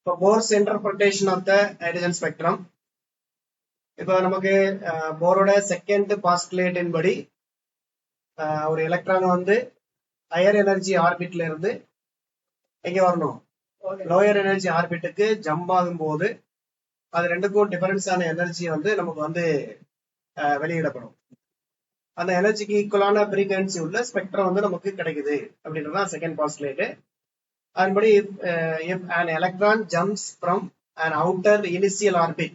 இப்போ Bohr's interpretation of the hydrogen spectrum. இப்போ நமக்கு போரோட செகண்ட் பாஸ்டுலேட்டின் படி ஒரு எலக்ட்ரான் வந்து ஹையர் எனர்ஜி ஆர்பிட்ல இருந்து எங்க வரணும், லோயர் எனர்ஜி ஆர்பிட்டுக்கு ஜம்ப் ஆகும் போது அது ரெண்டுக்கும் டிஃபரன்ஸான எனர்ஜி வந்து நமக்கு வந்து வெளியிடப்படும். அந்த எனர்ஜிக்கு ஈக்குவலான ஃப்ரீக்வன்சி உள்ள ஸ்பெக்ட்ரம் வந்து நமக்கு கிடைக்குது அப்படின்றதான் செகண்ட் பாஸ்டுலேட். அதன்படி if an electron jumps from an outer initial orbit,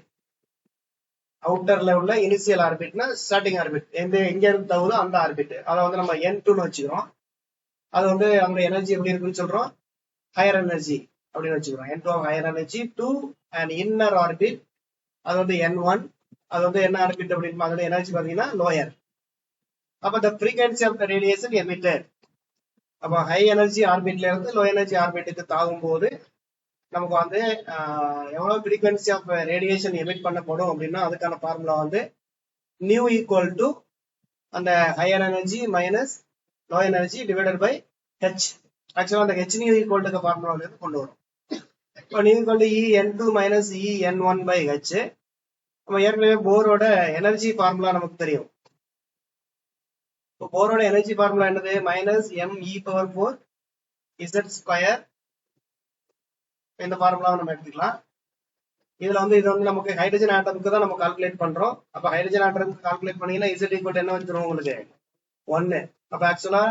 அவுட்டர்ல உள்ள இனிஷியல் ஆர்பிட்னா ஸ்டார்டிங் ஆர்பிட் எங்க இருந்து தகுதோ அந்த ஆர்பிட், அதை வந்து நம்ம N2ன்னு வச்சுக்கிறோம். அது வந்து அந்த எனர்ஜி எப்படி இருக்குன்னு சொல்றோம், ஹையர் எனர்ஜி அப்படின்னு வச்சுக்கிறோம். N2 higher energy to and inner orbit, அது வந்து N1. அது வந்து என்ன ஆர்பிட் அப்படின்னு அதோட எனர்ஜி பாத்தீங்கன்னா லோயர். அப்ப the frequency of the radiation emitted, அப்ப ஹை எனர்ஜி ஆர்பிட்ல இருந்து லோ எனர்ஜி ஆர்பிட்டுக்கு தாகும் போது நமக்கு வந்து எவ்வளவு ஃப்ரீக்வன்சி ஆஃப் ரேடியேஷன் எமிட் பண்ணப்படும் அப்படின்னா அதுக்கான ஃபார்முலா வந்து நியூ ஈக்குவல் டு அந்த higher energy minus low energy divided by H. ஆக்சுவலா அந்த ஹெச் நியூ ஈக்குவல் டு ஃபார்முலால இருந்து கொண்டு வரும். இப்போ nu equal to En2 minus En1 by H. நம்ம ஏற்கனவே போரோட எனர்ஜி ஃபார்முலா நமக்கு தெரியும். இப்போ போரோட எனர்ஜி ஃபார்முலா என்னது, மைனஸ் me⁴ Z². இந்த ஃபார்முலாவை நம்ம எடுத்துக்கலாம். இதுல வந்து இது வந்து நமக்கு ஹைட்ரஜன் ஆட்டமுக்கு தான் நம்ம கால்குலேட் பண்றோம். அப்ப ஹைட்ரஜன் ஆட்டமுக்கு கால்குலேட் பண்ணீங்கன்னா Z ஈக்குவல் என்ன வந்துடும் உங்களுக்கு 1. அப்ப ஆக்சுவலா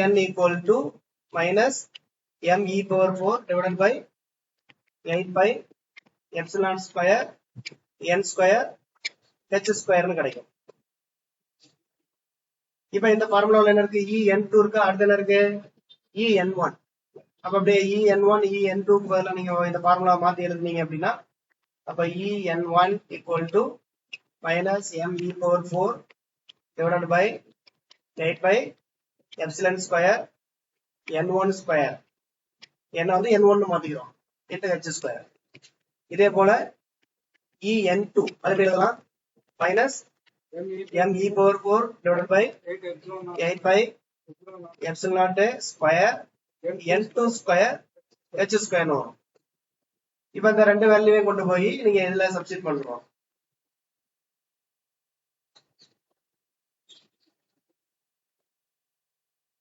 En equal to minus me⁴ divided by 8πε² n² h² கிடைக்கும். இப்ப இந்த ஃபார்முலாவில் என்ன இருக்கு, En2 இருக்கு, அடுத்து என்ன இருக்கு En1. அப்ப அப்படியே En1 En2 பதிலாக நீங்க இந்த ஃபார்முலா மாத்தி எழுதுனீங்க அப்படின்னா அப்ப En1 equal to minus me⁴ divided by 8πε² n1². என்ன வந்து N1 மாத்திக்கிறோம் into h². இதே போல En2 அது எழுதலாம் minus me⁴ divided by 8πε² n2² h² வரும். இப்ப இந்த ரெண்டு வேல்யூவே கொண்டு போய் நீங்க இதுல சப்ஸ்டிட் பண்றோம்.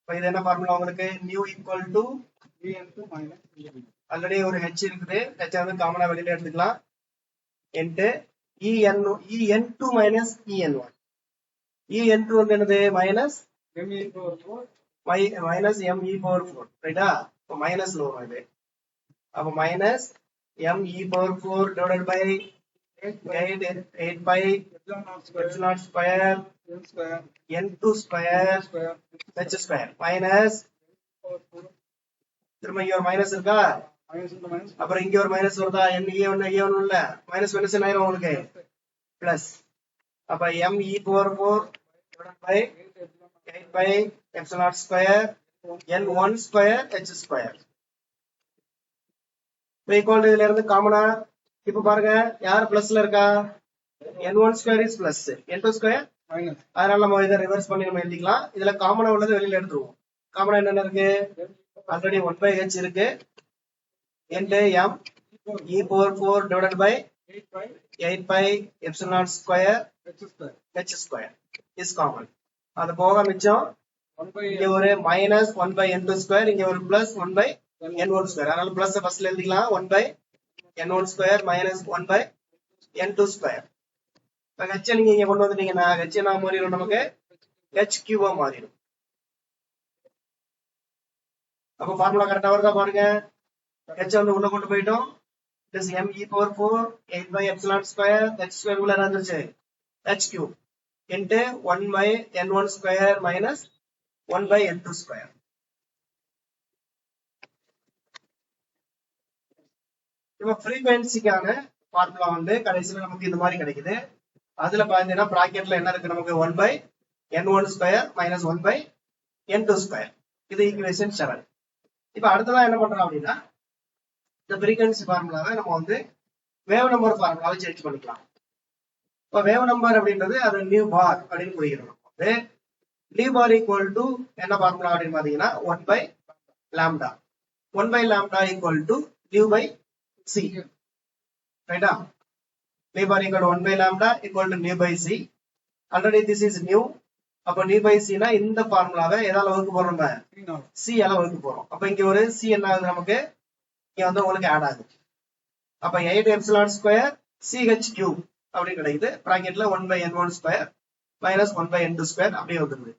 இப்ப இது என்ன ஃபார்முலா உங்களுக்கு, நியூ ஈக்குவல் டு ஆல்ரெடி ஒரு ஹெச் இருக்குது, ஹெச் வந்து காமனா வெளியில எடுத்துக்கலாம் into En2 minus En1. En2 வந்து என்னது மைனஸ் me⁴ ரைட்டா, மைனஸ் வரும் இது. அப்ப minus me⁴ divided by 8πε² n2² h² minus திரும்ப இங்க ஒரு மைனஸ் இருக்கா, அப்புறம் இங்க ஒரு மைனஸ் வருதா, A1 இல்ல மைனஸ் மைனஸ் என்ன ஆயிரும் உங்களுக்கு பிளஸ். அப்ப me⁴ divided by 8πε² n1² h². Equal இதுல இருந்து காமனா இப்ப பாருங்க யார் பிளஸ்ல இருக்கா, n1² இஸ் பிளஸ் n2², அதனால நம்ம இதை ரிவர்ஸ் பண்ணி நம்ம எழுதிக்கலாம். இதுல காமனா உள்ளது வெளியில எடுத்துருவோம். காமனா என்னென்ன இருக்கு, ஆல்ரெடி 1/h இருக்கு into me⁴ divided by 8πε² h² is common. அது போக மிச்சம் இங்க ஒரு மைனஸ் 1/n2², இங்க ஒரு பிளஸ் 1/n1². அதனால பிளஸ் ஃபர்ஸ்ட்ல எழுதிக்கலாம் 1/n1² மைனஸ் 1/n2². இப்ப ஹெச் நீங்க இங்க கொண்டு வந்துட்டீங்கன்னா ஹெச் என்ன மாறிடும், நமக்கு HQ மாறிடும். அப்ப ஃபார்முலா கரெக்டா வருதா பாருங்க, ஹெச் வந்து உள்ள கொண்டு போயிட்டோம். me⁴ 8πε² h² உள்ள இருந்துச்சு HQ into 1/n1² minus 1/n2². இப்ப ஃப்ரீக்வன்சிக்கான ஃபார்முலா வந்து கடைசியில நமக்கு இந்த மாதிரி கிடைக்குது. அதுல பாத்தீங்கன்னா பிராக்கெட்ல என்ன இருக்கு, நமக்கு 1/n1² மைனஸ் 1/n2². இது ஈக்குவேஷன் 7. இப்ப அடுத்ததான் என்ன பண்றோம் அப்படின்னா இந்த ஃப்ரீக்வன்சி ஃபார்முலாவை நம்ம வந்து வேவ் நம்பர் ஃபார்முலாவை சேஞ்ச் பண்ணிக்கலாம். இப்ப வேவ் நம்பர் அப்படின்றது அது நியூ பார் அப்படின்னு குறிக்கிறோம். நியூ பார் ஈக்குவல் டு என்ன ஃபார்முலா அப்படின்னு பாத்தீங்கன்னா 1/λ. 1/λ equal to nu by C. Right? Nu bar equal to 1 by lambda equal to nu by C. Already this is new. அப்ப nu by C னா இந்த ஃபார்முலாவை எதால வகுக்க போறோம் நம்ம C ஆல வகுக்க போறோம். அப்ப இங்க ஒரு C என்ன ஆகுது நமக்கு இங்க வந்து உங்களுக்கு ஆட் ஆகுது. அப்ப 8 epsilon square CH cube அப்படி கிடைக்குது. பிராக்கெட்ல 1 by n1 square minus 1 by n2 square அப்படியே வந்துருது.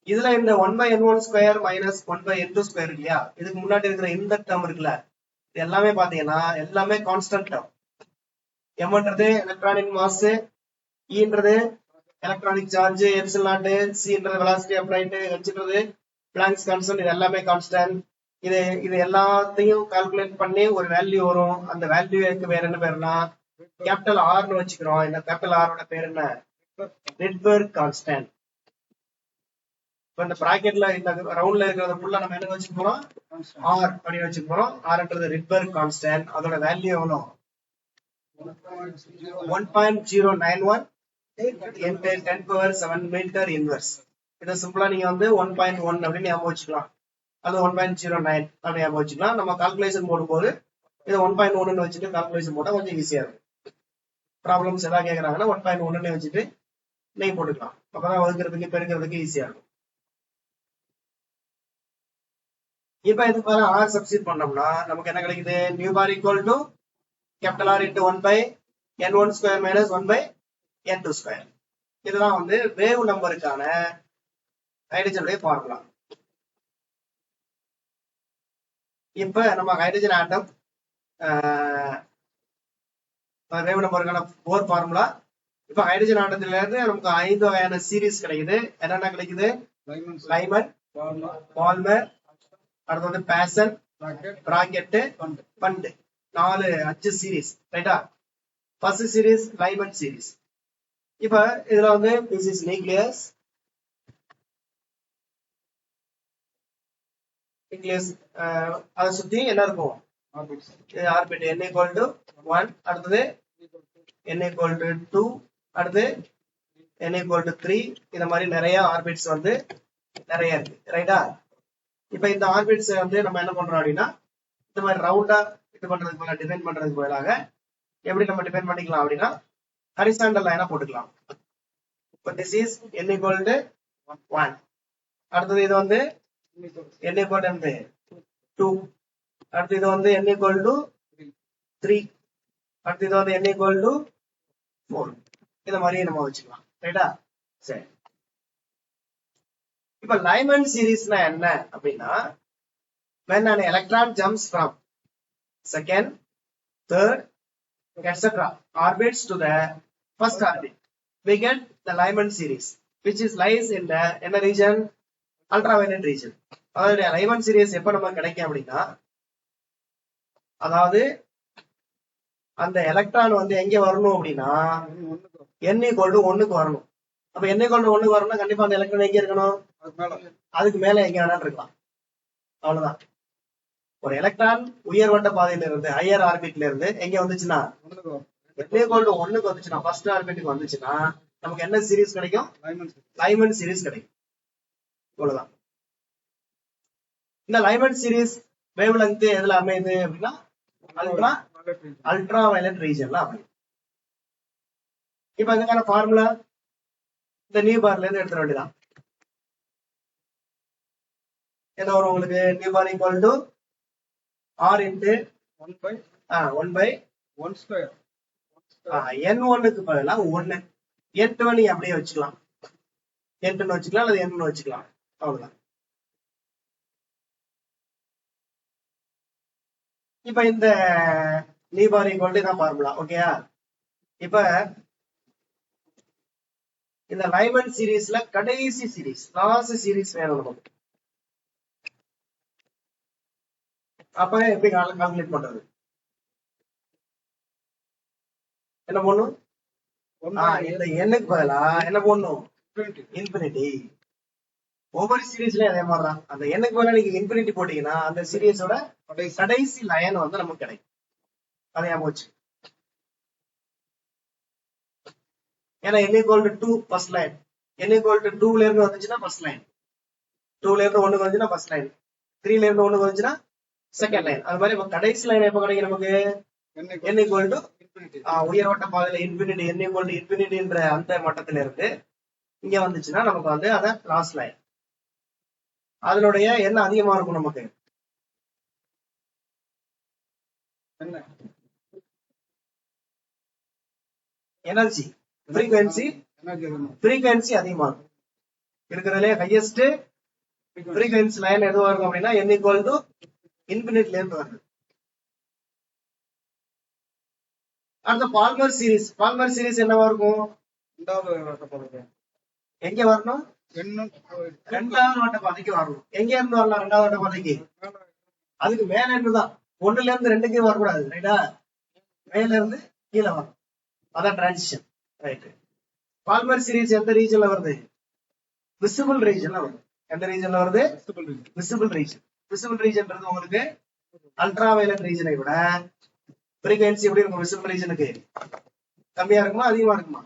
இதுல இந்த 1 by n1 square minus 1 by n2 square இல்லையா, இதுக்கு முன்னாடி இருக்கிற இந்த டேர்ம் இருக்குல்ல, இது எல்லாமே பாத்தீங்கன்னா எல்லாமே கான்ஸ்டன்ட் டேர்ம். mன்றது எலக்ட்ரானிக் மாஸ், ஈன்றது எலக்ட்ரானிக் சார்ஜ், எப்சிலான் நாட், சின்றது வெலாசிட்டி ஆஃப் லைட், ஹெச்ன்றது பிளாங்க்ஸ் கான்ஸ்டன்ட். இது எல்லாமே கான்ஸ்டன்ட். இது எல்லாத்தையும் கால்குலேட் பண்ணி ஒரு வேல்யூ வரும். அந்த வேல்யூக்கு வேற என்ன பேருனா கேபிட்டல் ஆர்னு வச்சுக்கிறோம். இந்த கேபிட்டல் ஆரோட பேர் என்ன? Rydberg constant. இப்ப இந்த பிராக்கெட்ல இந்த ரவுண்ட்ல இருக்கிறத ஃபுல்லா நம்ம என்ன வச்சுக்க போறோம்? ஆர் அப்படின்னு வச்சுக்க போறோம். ஆர்ன்றது ரிட்பர்க் கான்ஸ்டன்ட். அதோட வேல்யூ எவ்வளவு? 1.091 10 power 7 மீட்டர் இன்வெர்ஸ். இதை சிம்பிளா நீங்க வந்து 1.1 அப்படின்னு ஞாபகம் வச்சுக்கலாம், அது 1.09 அப்படி ஞாபகம் வச்சுக்கலாம். நம்ம கால்குலேஷன் போடும்போது இதை 1.1 வச்சுட்டு கால்குலேஷன் போட்டா கொஞ்சம் ஈஸியா இருக்கும். ப்ராப்ளம்ஸ் எதாவது கேட்கறாங்கன்னா 1.1 வச்சுட்டு நீங்க போட்டுக்கலாம். அப்பதான் வகுக்கிறதுக்கு பெருக்கிறதுக்கு ஈஸியா இருக்கும். இப்ப இது போல ஆர் சப்ஸ்டிட் பண்ணோம்னா நமக்கு என்ன கிடைக்குது? Nu bar equal to capital R into 1 by n1 square minus 1 by n2 square. இதுதான் வந்து வேவ் நம்பருக்கான ஹைட்ரஜனுடைய ஃபார்முலா. இப்ப நம்ம ஹைட்ரஜன் ஆட்டம் வேவ் நம்பருக்கான போர் ஃபார்முலா. இப்ப ஹைட்ரஜன் ஆட்டத்துல இருந்து நமக்கு 5 வகையான சீரீஸ் கிடைக்குது. என்னென்ன கிடைக்குது? லைமன், பால்மர், அடுத்து வந்து பேசன், பிராக்கெட், பண்ட், 5 சீரீஸ். ரைட்டா? First series லைமன் series. இப்ப இதுல வந்து திஸ் இஸ் நியூக்ளியஸ். நியூக்ளியஸ் அதை சுத்தி என்ன இருக்கும்? ஆர்பிட். n equal to 1, அடுத்தது n equal to 2, அடுத்து n equal to 3. இந்த மாதிரி நிறைய ஆர்பிட்ஸ் வந்து நிறைய இருக்கு. ரைட்டா? இப்ப இந்த ஆர்பிட்ஸ் வந்து நம்ம என்ன பண்றோம் அப்படின்னா இந்த மாதிரி ரவுண்டா இது பண்றதுக்கு பதிலாக டிஃபைன் பண்றதுக்கு பதிலாக எப்படி நம்ம டிஃபைன் பண்ணிக்கலாம் அப்படின்னா ஹரிசாண்டல் லைனா போட்டுக்கலாம். இப்போ this is n equal to 1, அடுத்தது இது வந்து n equal to 2, அடுத்து இது வந்து n equal to 3, அடுத்து இது வந்து n equal to 4. இந்த மாதிரி நம்ம வச்சுக்கலாம். ரைட்டா? சரி. இப்ப லைமன் சீரீஸ்னா என்ன அப்படின்னா when an electron jumps from second, third, etc. orbits to the first orbit, we get the Lyman series, which is lies in the inner region, ultraviolet region. அதாவது லைமன் சீரீஸ் எப்ப நமக்கு கிடைக்கும் அப்படின்னா, அதாவது அந்த எலக்ட்ரான் வந்து எங்க வரணும் அப்படின்னா n equal to 1க்கு வரணும். அப்ப n equal to 1க்கு வரணும்னா கண்டிப்பா அந்த எலக்ட்ரான் எங்க இருக்கணும்? அதுக்கு மேல எங்க வேணாலும் இருக்கலாம். அவ்வளவுதான். ஒரு எலக்ட்ரான் உயர்வட்ட பாதையில இருந்து ஹையர் ஆர்பிட்ல இருந்து எங்க வந்துச்சுன்னா n equal to 1க்கு வந்துச்சுன்னா ஃபர்ஸ்ட் ஆர்பிட்டுக்கு வந்துச்சுன்னா நமக்கு என்ன சீரீஸ் கிடைக்கும்? லைமன் சீரீஸ் கிடைக்கும். இவ்வளவுதான். இந்த லைமன் சீரீஸ் வேவ் லெங்த் எதுல அமையுது அப்படின்னா அல்ட்ரா வயலட் ரீஜன்ல அமையும். இப்ப அதுக்கான ஃபார்முலா இந்த நியூ பார்ல இருந்து எடுத்துட வேண்டியதான். என்ன வரும் உங்களுக்கு? Nu bar equal to r into 1 by 1 square. n1க்கு பதிலா 1, n2 நீ அப்படியே வச்சுக்கலாம். n2 வச்சுக்கலாம் அல்லது n1 வச்சுக்கலாம். அவ்வளவுதான். இப்ப இந்த நியூ பார் ஈக்குவல் டு தான் ஃபார்முலா. ஓகேயா? இப்ப இந்த லைமன் சீரீஸ்ல கடைசி சீரீஸ், லாஸ்ட் சீரீஸ் வேணும் நமக்கு. அப்ப எப்படி கால்குலேட் பண்றது? என்ன பண்ணும்? இந்த எண்ணுக்கு பதிலா என்ன பண்ணும்? இன்ஃபினிட்டி. ஒவ்வொரு சீரீஸ்லயும் அதே மாதிரிதான். அந்த எண்ணுக்கு பதிலா நீங்க இன்ஃபினிட்டி போட்டீங்கன்னா அந்த சீரீஸோட கடைசி லைன் வந்து நமக்கு கிடைக்கும். அதை போச்சு. ஏன்னா n equal to 2 first line, n equal to 2ல இருந்து வந்துச்சுன்னா ஃபர்ஸ்ட் லைன், 2ல இருந்து 1க்கு வந்துச்சுன்னா ஃபர்ஸ்ட் லைன், 3ல இருந்து 1க்கு வந்துச்சுன்னா செகண்ட் லைன். அது மாதிரி கடைசி லைன் எப்ப கிடைக்கும் நமக்கு? n ஈக்குவல் டு உயர்வட்ட பாதையில இன்ஃபினிட்டி n ஈக்குவல் டு இன்ஃபினிட்டின்ற அந்த மட்டத்துல இருந்து இங்க வந்துச்சுன்னா நமக்கு வந்து அத லாஸ்ட் லைன். அதனுடைய என்ன அதிகமா இருக்கும் நமக்கு? எனர்ஜி ஃப்ரீக்வன்சி அதிகமா இருக்கும். இருக்கிறதுலே ஹையஸ்ட் ஃப்ரீக்வன்சி லைன் எதுவா இருக்கும் அப்படின்னா n ஈக்குவல் டு இன்ஃபினிட்ல இருந்து வருது. அடுத்த பால்மர் சீரிஸ் என்னவா இருக்கும்? எங்க வரணும்? ரெண்டாவது வட்ட பாதைக்கு வரணும். எங்க இருந்து வரலாம்? ரெண்டாவது வட்ட பாதைக்கு அதுக்கு மேல இருந்துதான். 1ல இருந்து 2க்கு வரக்கூடாது. ரைட்டா? மேல இருந்து கீழே வரும். அதான் டிரான்சிஷன். ரைட். பால்மர் சீரிஸ் எந்த ரீஜன்ல வருது? விசிபிள் ரீஜன்ல வருது. எந்த ரீஜன்ல வருது? Visible region. விசிபிள் ரீஜன்ன்றது உங்களுக்கு அல்ட்ரா வயலட் ரீஜனை விட ஃப்ரீக்வன்சி எப்படி இருக்கும்? விசிபிள் ரீஜனுக்கு கம்மியா இருக்குமா அதிகமா இருக்குமா?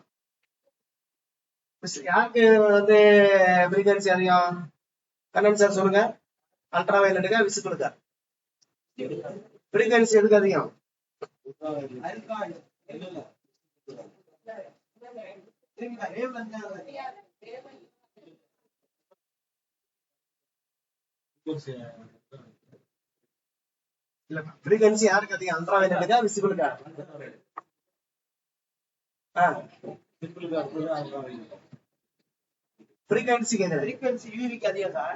யாருக்கு வந்து ஃப்ரீக்வன்சி அதிகம்? கண்ணன் சார் சொல்லுங்க. அல்ட்ரா வயலட்டுக்கா விசிபிளுக்கா? ஃப்ரீக்வன்சி எதுக்கு அதிகம்? இல்ல ஃப்ரீக்வன்சி யாருக்கு அதிகம்? அல்ட்ரா வயலட்டுக்கா விசிபிளுக்கா? ஃப்ரீக்வன்சிக்கு என்ன? ஃப்ரீக்வன்சி யூவிக்கு அதிகம் தான்.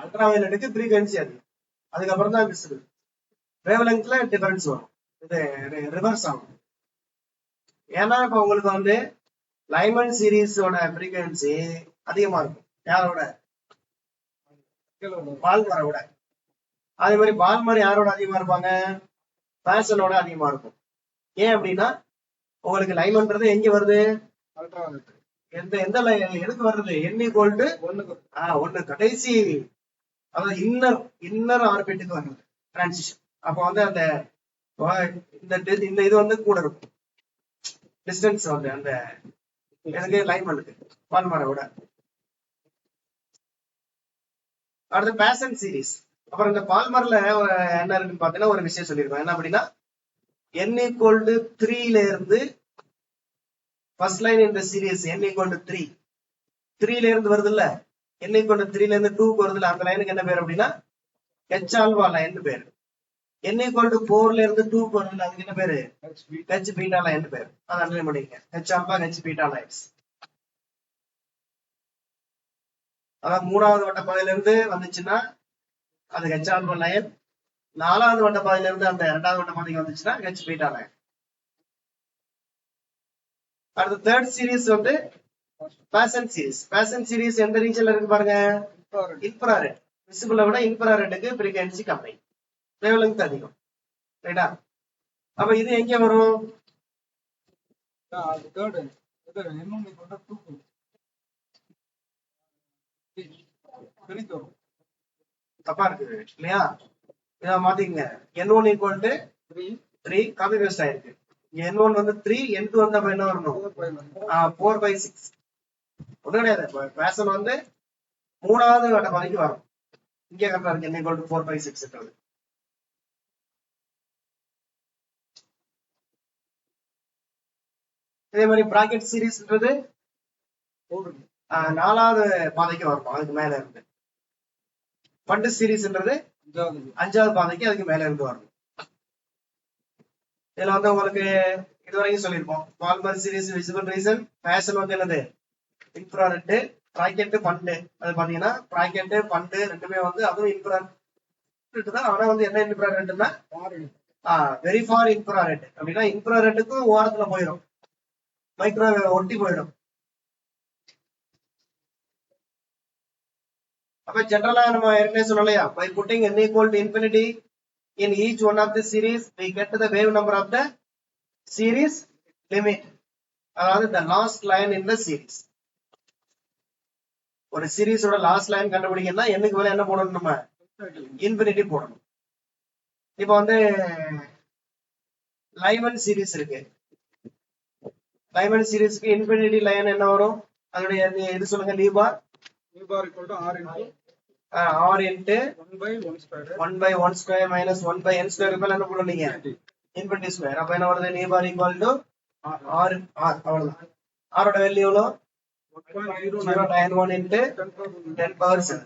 அல்ட்ரா வயலட்டுக்கு ஃப்ரீக்வன்சி அதிகம். அதுக்கப்புறம் தான் விசிபிள். வேவ்லெங்த்ல டிஃபரன்ஸ் வரும். இது ரிவர்ஸ் ஆகும். ஏன்னா இப்ப உங்களுக்கு வந்து லைமன் சீரிஸோட ஃப்ரீக்வன்சி அதிகமா இருக்கும். யாரோட? பால்மரை விட. அதே மாதிரி பால்மர் யாரோட அதிகமா இருப்பாங்க? பேஷனோட அதிகமா இருக்கும். ஏன் அப்படின்னா உங்களுக்கு லைமன்றது எங்க வருது? எந்த லைன் எதுக்கு வருது? n ஈக்குவல் டு 1 கடைசி, அதாவது இன்னர் ஆர்பிட்டுக்கு வருது டிரான்சிஷன். அப்ப வந்து அந்த இந்த இது வந்து கூட இருக்கும். டிஸ்டன்ஸ் வந்து அந்த எனக்கு லைமனுக்கு பால்மரை விட. அடுத்து பேஷன் சீரிஸ். அப்புறம் இந்த பால்மர்ல என்ன இருக்குன்னு பாத்தீங்கன்னா ஒரு விஷயம் சொல்லியிருக்கோம். என்ன அப்படின்னா n ஈக்குவல் டு 3ல இருந்து ஃபர்ஸ்ட் லைன் இந்த சீரிஸ் n ஈக்குவல் டு 3ல இருந்து வருது இல்ல? n ஈக்குவல் டு 3ல இருந்து 2க்கு வருது இல்ல? அந்த லைனுக்கு என்ன பேர் அப்படின்னா h ஆல்பா லைன் பேரு. n ஈக்குவல் டு 4ல இருந்து 2க்கு வருது இல்ல? அதுக்கு என்ன பேரு? h பீட்டா லைன் பேரு. அதை அண்டர்லைன் பண்ணிக்கங்க. h alpha h beta lines. அதாவது 3வது வட்ட பாதையில இருந்து வந்துச்சுன்னா அது h ஆல்பா லைன். 4வது வட்ட பாதையில இருந்து அந்த 2வது வட்ட பாதைக்கு வந்துச்சுன்னா h பீட்டா லைன். அடுத்து தேர்ட் சீரிஸ் வந்து பேஷன் சீரிஸ். பேஷன் சீரிஸ் எந்த ரீஜன்ல இருக்கு பாருங்க? இன்ஃப்ராரெட். விசிபிளை விட இன்ஃப்ராரெட்டுக்கு ஃப்ரீக்வன்சி கம்மி, வேவ்லெங்த் அதிகம். ரைட்டா? அப்ப இது எங்க வரும்? தப்பா இருக்குது இல்லையா? இதை மாத்திக்கங்க. n1 equal to 3 copy paste ஆயிருக்கு. n1 வந்து 3, n2 வந்து அப்ப என்ன வரணும்? 4/6. ஒன்றும் கிடையாது. பேஷன் வந்து 3வது வட்ட பாதைக்கு வரும். இங்கே கரெக்டா இருக்கு. n equal to 4/6. இதே மாதிரி பிராக்கெட் சீரிஸ்ன்றது 4வது பாதைக்கு வரும். அதுக்கு மேல இருந்து. பண்டு சீரிஸ்ன்றது 5வது பாதைக்கு அதுக்கு மேல இருந்து வரும். இதுல வந்து உங்களுக்கு இதுவரைக்கும் சொல்லியிருப்போம். Balmer series visible region. Paschen வந்து என்னது? இன்ஃப்ராரெட். பிராக்கெட் பண்டு. அது பாத்தீங்கன்னா பிராக்கெட் பண்டு ரெண்டுமே வந்து அதுவும் இன்ஃப்ராரெட் தான். ஆனா வந்து என்ன இன்ஃப்ராரெட்னா வெரி ஃபார் இன்ஃப்ராரெட். அப்படின்னா இன்ஃப்ராரெட்டுக்கும் ஓரத்துல போயிடும், மைக்ரோவேவ் ஒட்டி போயிடும். அப்ப ஜெனரலா நம்ம ஏற்கனவே சொல்லலையா? By putting n equal to infinity in each one of the series we get the wave number of the series limit, அதாவது the last line in the series. ஒரு சீரிஸோட லாஸ்ட் லைன் கண்டுபிடிக்கணும்னா என்னக்கு மேல என்ன போடணும்? நம்ம இன்ஃபினிட்டி போடணும். இப்ப வந்து லைமன் சீரிஸ் இருக்கு. லைமன் சீரிஸ்க்கு இன்ஃபினிட்டி லைன் என்ன வரும்? அதோடைய இது சொல்லுங்க. லீபார் equal to r r into 1 by 1 square minus 1 by n square மேல என்ன போடுவீங்க infinity square. அப்ப என்ன வருது near bar equal to r அவ்வளவுதான். r ஓட வேல்யூ எவ்வளவு 0.091 into 10 power 7.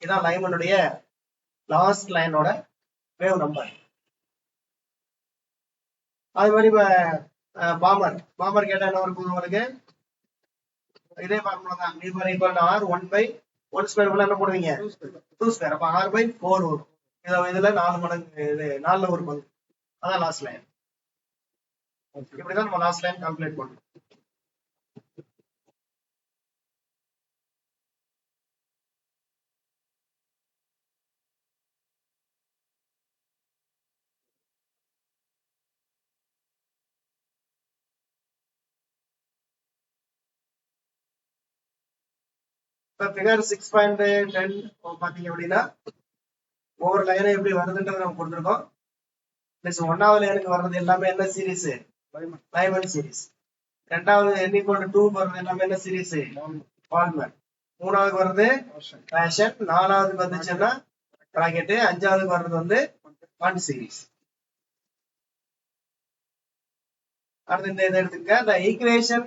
இதான் லைமனுடைய லாஸ்ட் லைனோட வேவ் நம்பர். அது மாதிரி பாமர் கேட்டா என்ன வரும் உங்களுக்கு இதே ஃபார்முலா தான். near bar equal to r 1 by 1 square மேல என்ன போடுவீங்க 2 square. அப்ப r by 4 வரும். இதுல 4 மடங்கு இது 4ல ஒரு பங்கு. அதான் லாஸ்ட் லைன். இப்படிதான் நம்ம லாஸ்ட் லைன் கால்குலேட் பண்ணணும். இப்ப ஃபிகர் 6.10 பாத்தீங்க அப்படின்னா ஒவ்வொரு லைனும் எப்படி வருதுன்றது நம்ம கொடுத்துருக்கோம். ஒன்னாவது லைனுக்கு வர்றது எல்லாமே என்ன சீரீஸ் லைமன் சீரீஸ். ரெண்டாவது n=2 வர்றது எல்லாமே என்ன சீரீஸ் பால்மர். மூணாவது வர்றது ஃபேஷன். நாலாவது வந்துச்சுன்னா பிராக்கெட். அஞ்சாவது வர்றது வந்து ஒன் சீரீஸ். அடுத்து இந்த இதை எடுத்துக்க. இந்த ஈக்குவேஷன்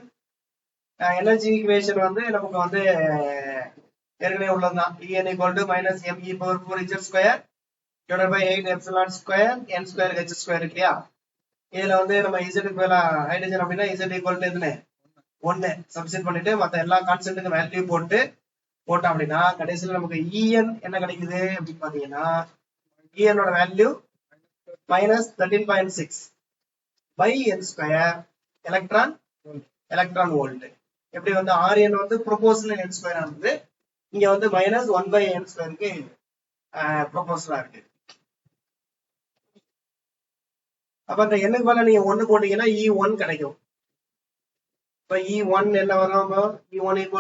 எனர்ஜி ஈக்குவேஷன் வந்து நமக்கு வந்து ஏற்கனவே உள்ளதுதான். En = -me⁴ h² / 8 ε² n² h² இல்லையா. இதுல வந்து நம்ம இசட்டுக்கு மேல ஹைட்ரஜன் அப்படின்னா இசட் ஈக்குவல் எதுன்னு 1 சப்ஸ்டிட் பண்ணிட்டு மத்த எல்லா கான்ஸ்டன்ட்டுக்கும் வேல்யூ போட்டோம் அப்படின்னா கடைசியில நமக்கு En என்ன கிடைக்குது அப்படின்னு பாத்தீங்கன்னா En ஓட value -13.6 by n² electron volt. எப்படி வந்து Rn வந்து ப்ரொபோஷனல் n² ஆனது, இங்க வந்து -1 by n²க்கு ப்ரொபோஷனலா இருக்கு. அப்ப இந்த எண்ணுக்கு மேல நீங்க 1 போட்டீங்கன்னா E1 கிடைக்கும். இப்ப E1 என்ன வரும்? E1 =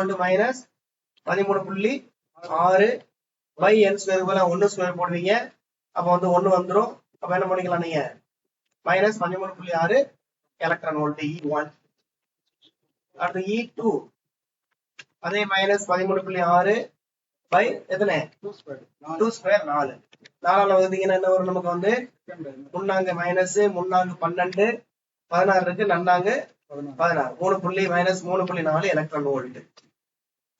-13.6 by n² போல 1² போடுவீங்க. அப்ப வந்து 1 வந்துடும். அப்ப என்ன பண்ணிக்கலாம் நீங்க -13.6 எலக்ட்ரான் வோல்ட் E1. அடுத்து E2 அதே -13.6 by எத்தனை 2² 4. 4ஆல வகுத்தீங்கன்னா என்ன வரும்? நமக்கு வந்து முன்னாங்க மைனஸ், முன்னாங்க 12, 16 இருக்கு, நன்னாங்க 16. 3.4 எலக்ட்ரான் வோல்ட்.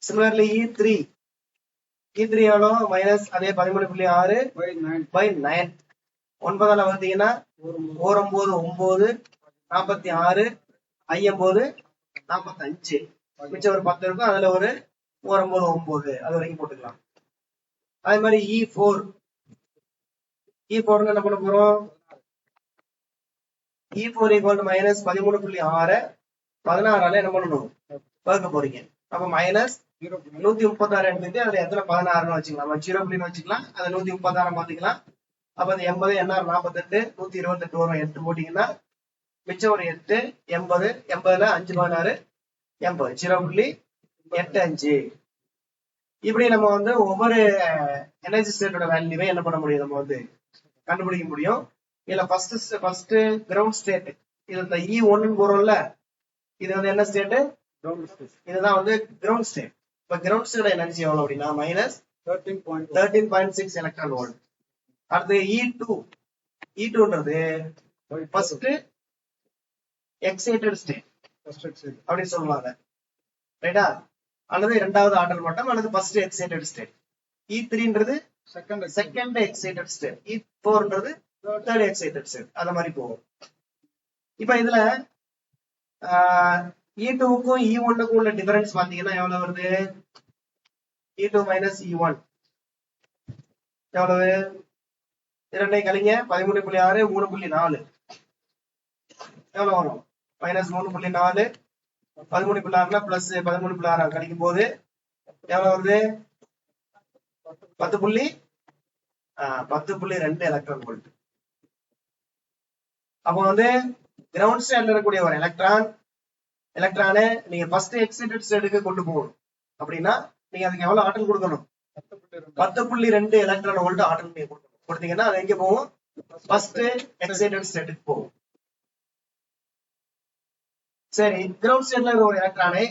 சிமிலர்லி E3 எவ்வளோ? அதே 13.6 by 9. 9ஆல வகுத்தீங்கன்னா 9 9 46 59 45. மிச்சம் ஒரு 10 இருக்கும். அதுல ஒரு 9 9 அது வரைக்கும் போட்டுக்கலாம். அதே மாதிரி E4 என்ன பண்ண போறோம்? E4 = -13.6 16ஆல என்ன பண்ணணும்? வகுக்க போறீங்க. அப்ப -136 எடுத்துட்டு அதுல எத்தனை 16 வச்சுக்கலாம். 0 வச்சுக்கலாம். அதை 136 மாத்திக்கலாம். அப்ப அது 80 NR 48 128 வரும். 8 போட்டீங்கன்னா மிச்சம் ஒரு 8 80 80ல 5 16 80 0.85. இப்படி நம்ம வந்து ஒவ்வொரு எனர்ஜி ஸ்டேட்டோட வேல்யூவே என்ன பண்ண முடியும்? நம்ம வந்து கண்டுபிடிக்க முடியும். இதுல ஃபர்ஸ்ட் கிரவுண்ட் ஸ்டேட். இது இந்த E1 போறோம்ல, இது வந்து என்ன ஸ்டேட்? இதுதான் வந்து கிரவுண்ட் ஸ்டேட். இப்ப கிரவுண்ட் ஸ்டேட் எனர்ஜி எவ்வளவு அப்படின்னா -13.6 எலக்ட்ரான் வோல்ட். அடுத்து E2ன்றது ஃபர்ஸ்ட் எக்ஸைட்டட் ஸ்டேட் அப்படின்னு சொல்லுவாங்க, ரைட்டா? அல்லது இரண்டாவது ஆர்டர் மட்டம் அல்லது ஃபர்ஸ்ட் எக்ஸைட்டட் ஸ்டேட். E3ன்றது செகண்ட் எக்ஸைட்டட் ஸ்டேட். E4ன்றது தேர்ட் எக்ஸைட்டட் ஸ்டேட். அந்த மாதிரி போகும். இப்ப இதுல E2க்கும் E1க்கும் உள்ள டிஃபரன்ஸ் பாத்தீங்கன்னா எவ்வளவு வருது? E2 - E1 எவ்வளவு? 2 கழிங்க 13.6 3.4 எவ்வளவு வரும்? -3.4 13.6 பிளஸ் 13.6 கழிக்கும் போது எவ்வளவு வருது? 10.2 எலக்ட்ரான் வோல்ட். அப்போ வந்து கிரவுண்ட் ஸ்டேட்ல இருக்கக்கூடிய ஒரு எலக்ட்ரானை நீங்க ஃபர்ஸ்ட் எக்ஸைட்டட் ஸ்டேட்டுக்கு கொண்டு போகணும் அப்படின்னா நீங்க அதுக்கு எவ்வளவு ஆற்றல் கொடுக்கணும்? 10.2 எலக்ட்ரான் வோல்ட் ஆற்றல் நீங்க கொடுத்தீங்கன்னா அது எங்க போகும்? ஃபர்ஸ்ட் எக்ஸைட்டட் ஸ்டேட்டுக்கு போகும். சரி, கிரவுண்ட் ஸ்டேட்ல இருக்கிற ஒரு எலக்ட்ரானை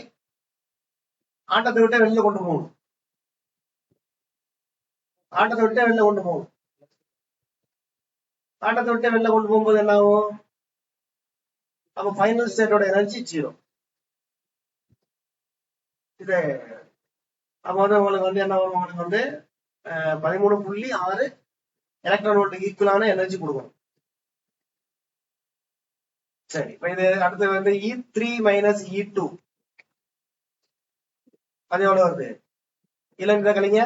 ஆட்டத்தை விட்டு வெளியில கொண்டு போகணும். ஆட்டத்தை விட்டு வெளில கொண்டு போகும். ஆட்டத்தை விட்டு வெளில கொண்டு போகும்போது என்ன ஆகும்? அப்ப ஃபைனல் ஸ்டேட்டோட எனர்ஜி 0. இது அப்ப வந்து உங்களுக்கு வந்து என்ன வரும்? உங்களுக்கு வந்து 13.6 எலக்ட்ரான் வோல்ட்டுக்கு ஈக்குவலான எனர்ஜி கொடுக்கணும். சரி, இப்ப இது அடுத்து வந்து E3 மைனஸ் E2 அது எவ்வளவு வருது? இல்ல இந்த கழிங்க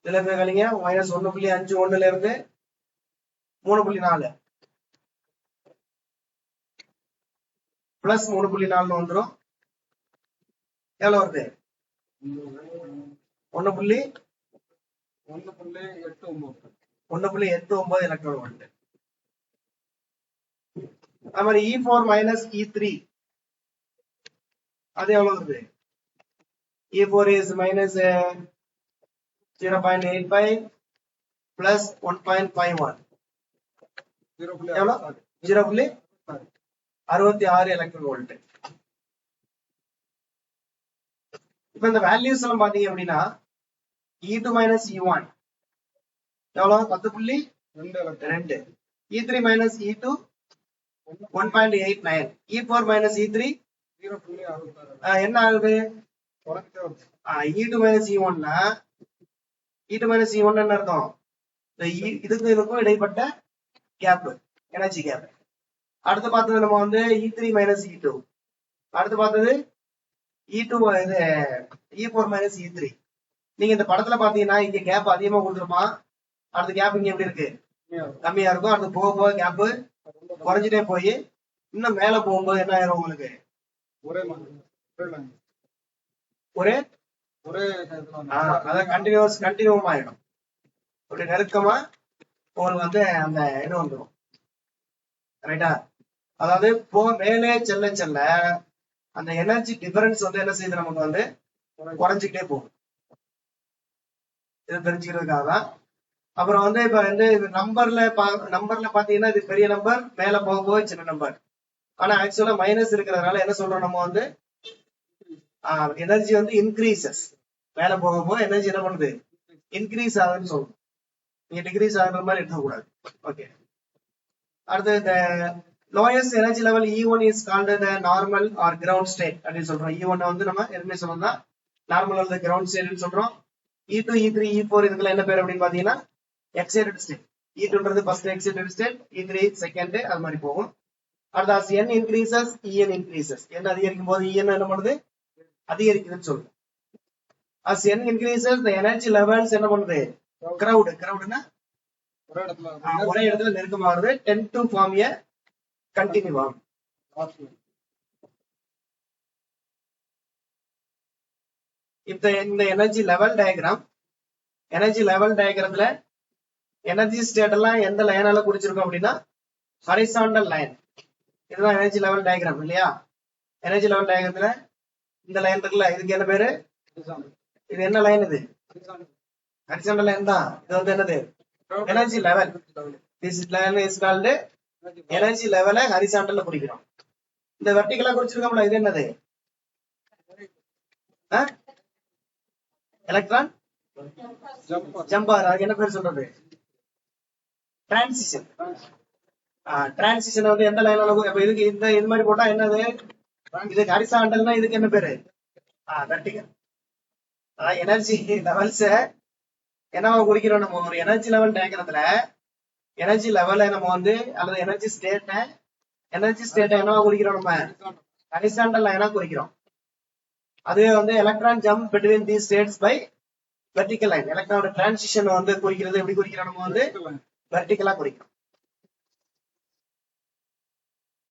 இதுல இருந்து கழிங்க மைனஸ் 1.51 இருந்து 3.4 பிளஸ் 3.4 வந்துடும். எவ்வளவு வருது? 1.89 எலக்ட்ரான் வோல்ட். அது மாதிரி E4 மைனஸ் E3 அது எவ்வளவு வருது? E4 is minus 0.85 plus 1.51 எவ்வளவு? 0.66 எலக்ட்ரான் வோல்ட். இப்ப இந்த வேல்யூஸ் எல்லாம் பாத்தீங்க அப்படின்னா E2 மைனஸ் E1 எவ்வளவு? 10.2. E3 minus E2 1.89. E4 minus E3 என்ன ஆகுது? E2 minus E1 E2 minus E1 என்ன அர்த்தம்? இதுக்கும் இதுக்கும் இடைப்பட்ட கேப், எனர்ஜி கேப். அடுத்து பார்த்தது நம்ம வந்து E3 மைனஸ் E2. அடுத்து பார்த்தது E2 இது E4 மைனஸ் E3. நீங்க இந்த படத்துல பாத்தீங்கன்னா இங்க கேப் அதிகமா கொடுத்துருமா? அடுத்த கேப் இங்க எப்படி இருக்கு? கம்மியா இருக்கும். அடுத்து போக போக கேப் குறைஞ்சிட்டே போய் இன்னும் மேல போகும்போது என்ன ஆயிரும்? உங்களுக்கு அதான் கண்டினியூவம் ஆயிடும். அப்படி நெருக்கமா உங்களுக்கு வந்து அந்த இது வந்துடும். ரைட்டா? அதாவது மேலே செல்ல செல்ல அந்த எனர்ஜி டிஃபரன்ஸ் வந்து என்ன செய்யுது? நமக்கு வந்து குறைஞ்சிக்கிட்டே போகும். இது தெரிஞ்சுக்கிறதுக்காக தான். அப்புறம் வந்து இப்ப வந்து நம்பர்ல பாத்தீங்கன்னா இது பெரிய நம்பர், மேல போகும்போது சின்ன நம்பர். ஆனா ஆக்சுவலா மைனஸ் இருக்கிறதுனால என்ன சொல்றோம்? நம்ம வந்து எனர்ஜி வந்து இன்க்ரீசஸ். மேல போகும்போது எனர்ஜி என்ன பண்ணுது? இன்க்ரீஸ் ஆகுதுன்னு சொல்றோம். நீங்க டிகிரீஸ் ஆகுற மாதிரி எடுக்கக்கூடாது. ஓகே. அடுத்து இந்த lowest energy level E1 is called the normal or ground state அப்படின்னு சொல்றோம். E1 வந்து நம்ம எதுவுமே சொல்லணும்னா நார்மல் அல்லது கிரவுண்ட் ஸ்டேட்னு சொல்றோம். E2, E3, E4 இதுக்கெல்லாம் என்ன பேர் அப்படின்னு பாத்தீங்கன்னா எக்ஸைட்டட் ஸ்டேட். E2ன்றது first excited state, E3 second, அது மாதிரி போகும். அடுத்து as n increases En increases. n அதிகரிக்கும் போது En என்ன பண்ணுது? அதிகரிக்குதுன்னு சொல்லுது. as n increases the energy levels என்ன பண்ணுது? crowdனா ஒரே இடத்துல நெருக்கமாகுது. tend to form a continuum. இந்த எனர்ஜி லெவல் டயக்ராம்ல எனர்ஜி ஸ்டேட் எல்லாம் எந்த லைனால குறிச்சிருக்கோம் அப்படின்னா ஹரிசாண்டல் லைன். இதுதான் எனர்ஜி லெவல் டயக்ராம் இல்லையா? எனர்ஜி லெவல் டயக்ராம்ல இந்த லைன் இருக்குல்ல, இதுக்கு என்ன பேரு? இது என்ன லைன்? இது ஹரிசாண்டல் லைன் தான். இது வந்து என்னது? Energy level. This line is called energy லெவலை ஹரிசாண்டல்ல குறிக்கிறோம். இந்த வெர்டிகலா குறிச்சிருக்கோம்ல, இது என்னது? Electron jumper. அதுக்கு என்ன பேர் சொல்றது? டிரான்சிஷன். டிரான்சிஷன் வந்து எந்த லைனால? இப்ப இதுக்கு இது மாதிரி போட்டா என்னது? இதுக்கு ஹரிசாண்டல்னா இதுக்கு என்ன பேரு? வெர்டிகல். எனர்ஜி லெவல்ஸ் என்னவா குறிக்கிறோம்? நம்ம ஒரு எனர்ஜி லெவல் டயக்ராம்ல எனர்ஜி லெவலை நம்ம வந்து அல்லது எனர்ஜி ஸ்டேட்டை என்னவா குறிக்கிறோம்? நம்ம ஹரிசாண்டல் லைனா குறிக்கிறோம். அதுவே வந்து electron jump between the states by vertical line. எலக்ட்ரானோட டிரான்சிஷன் வந்து குறிக்கிறது எப்படி குறிக்கிறோம்? நம்ம வந்து வெர்டிகலா குறிக்கிறோம்.